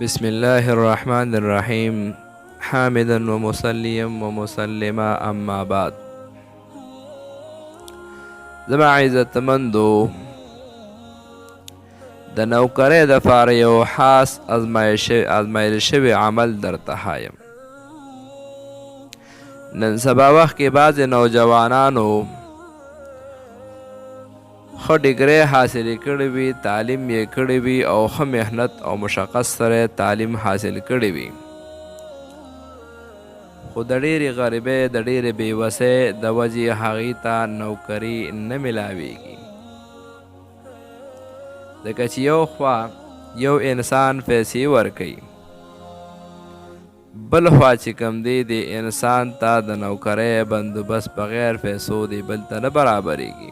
بسم الله الرحمن الرحيم حامدا ومصليا ومسلما أما بعد. زما عزتمندو د نوکرۍ د پاره یو خاص ازمایل شوی عمل درته ښایم. نن سبا وخت کې بعضې نوجوانانو ښه ډګرۍ حاصلې کړې وي، تعلیم یې کړی وي او ښه محنت او مشقت سره تعلیم حاصل کړی وي، خو د ډېرې غریبۍ د ډېرې بېوسۍ د وجې هغې ته نوکري نه میلاویږي. ځکه چې یو خوا یو انسان پیسې ورکوي، بل خوا چې کوم دی د انسان ته د نوکرۍ بندوبست بغیر پیسو دی بل ته نه برابرېږي.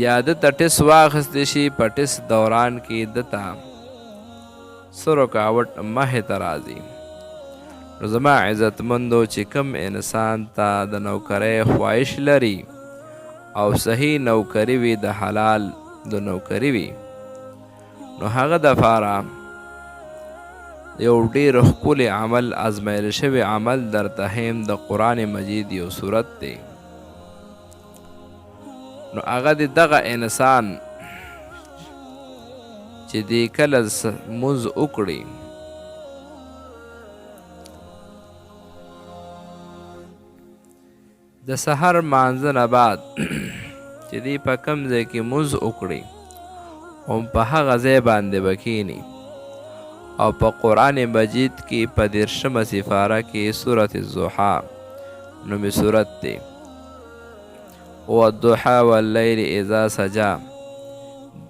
یا ده ته ټس واخیستی شي، په ټس دوران کې ده ته څه رکاوټ مخې ته راځي. نو زما عزتمندو چې کوم انسان ته د نوکرۍ خواهش لري او صحیح نوکري وي، د حلال د نوکري وي، نو هغه دپاره یو ډېر ښکلی عمل، ازمایل شوی عمل درته ښیم. د قرآن مجید یو صورت دی، نو هغه د دغه انسان چې دی کله مونځ وکړي، د سحر مانځه نه بعد چې دی په کوم ځای کې مونځ وکړي، هم په هغه ځای باندې به کښېني او په قرآن مجید کې په 13مه سپاره کې سورة الضحی نومې صورت دی. والضحى واللیل اذا سجا،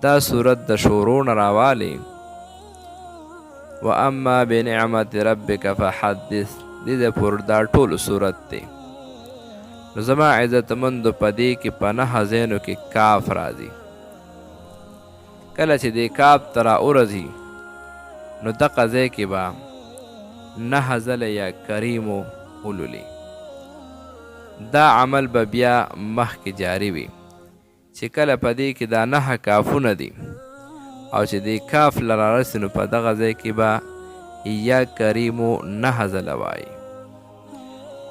دا صورت د شروع نه راوالی. واما بنعمت ربک فحدث، دې د پورې دا ټول صورت دی. نو زما عزتمندو په دې کې په 9 ځایونو کې کاف راځي. کله چې دې کاف ته راورځي، نو دغه ځای کې به 9 ځله یا کریمو ولولي. دا عمل به بیا مخکې جاری وي چې کله په دې کې دا 9 کافونه دي او چې دې کاف له رارسي، نو په دغه ځای کې به یا کریمو 9 ځله وایي.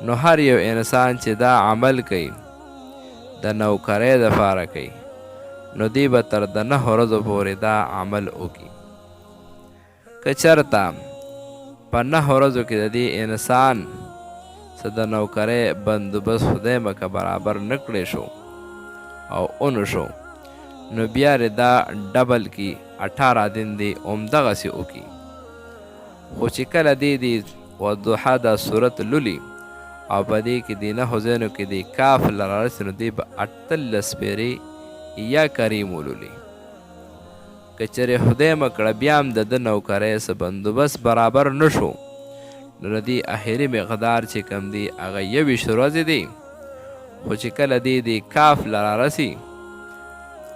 نو هر یو انسان چې دا عمل کوي، د نوکرۍ دپاره کوي، نو دی به تر د 9 ورځو پورې دا عمل وکړي. که چېرته په 9 ورځو کې د دې انسان څه د نوکرۍ بندوبست خدای مکه برابر نه کړی شو او اونو شو، نو بیا دا ډبل کی 18 دن دی همدغسې وکړي. خو چې کله دی والضحی دا صورت لولي او په دې کې د 9 ځایونو کې د کاف له رارسي، نو دی به 18 پیرې یا کریم ولولي. که چېرې خدای مه کړه بیا هم د ده نوکرۍ څه بندوبست برابر نه شو، نو د دې اخري مقدار چې کم دی هغه 21 ورځې دی. خو چې کله دی د کاف له رارسي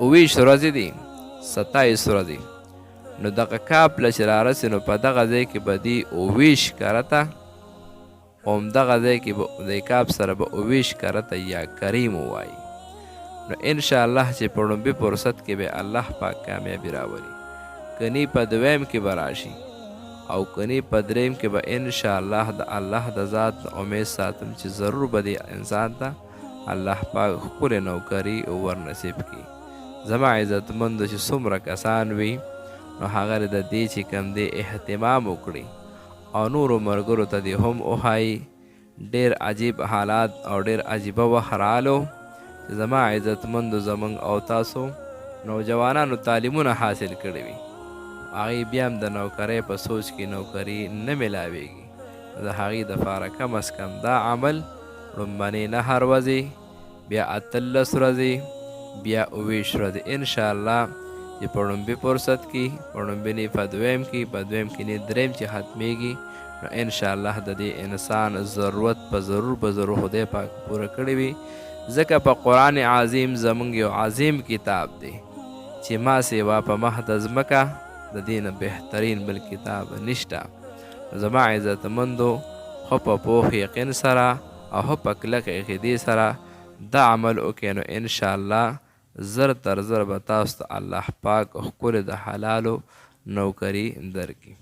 29 ورځې دی، 27 ورځې، نو دغه کاف له چې رارسي، نو په دغه ځای کې به دی 29 کرته، همدغه ځای کې به د کاف سره به 29 کرته یا کریم ووایي. نو انشاءالله چې په لومبي فرصت کې به الله پاک کامیابي راولي، کنی په دویم کې به راشي او کنی په دریم کې به انشاءالله د الله د ذات امید ساتم چې ضرور به دی انسان ته الله پاک ښکلې نوکري ورنصیب کړي. زما عزتمندو چې څومره کسان وي، نو هغه د دې چې کوم دی اهتمام وکړي او نورو ملګرو ته دې هم وښایي. ډېر عجیب حالات او ډېر عجیبه وخت رالو چې زما عزتمندو زموږ او تاسو نوجوانانو تعلیمونه حاصل کړي وي، هغې بیا هم د نوکرۍ په سوچ کې نوکري نه میلاویږي. د هغې دپاره کم از کم دا عمل لومبنۍ 9 ورځې، بیا 18 ورځې، بیا 29 ورځې، انشاءالله چې په لومبي فرصت کې، په لومبي په دویم کې، په دویم کې نه دریم چې ختمیږي، نو انشاءالله د دې انسان ضرورت په ضرور به ضرور خدای پاک پوره کړی وي. ځکه په قرآن عظیم زموږ یو عظیم کتاب دی چې ما سیوا په مخ د ځمکه د دې نه بهترین بل کتاب نشته. زما عزتمندو خو په پوخ یقین سره او خو په کلکه عقیدې سره دا عمل وکړئ، نو انشاءالله زر تر زر به تاسو ته الله پاک ښکلې د حلالو نوکری درکړي.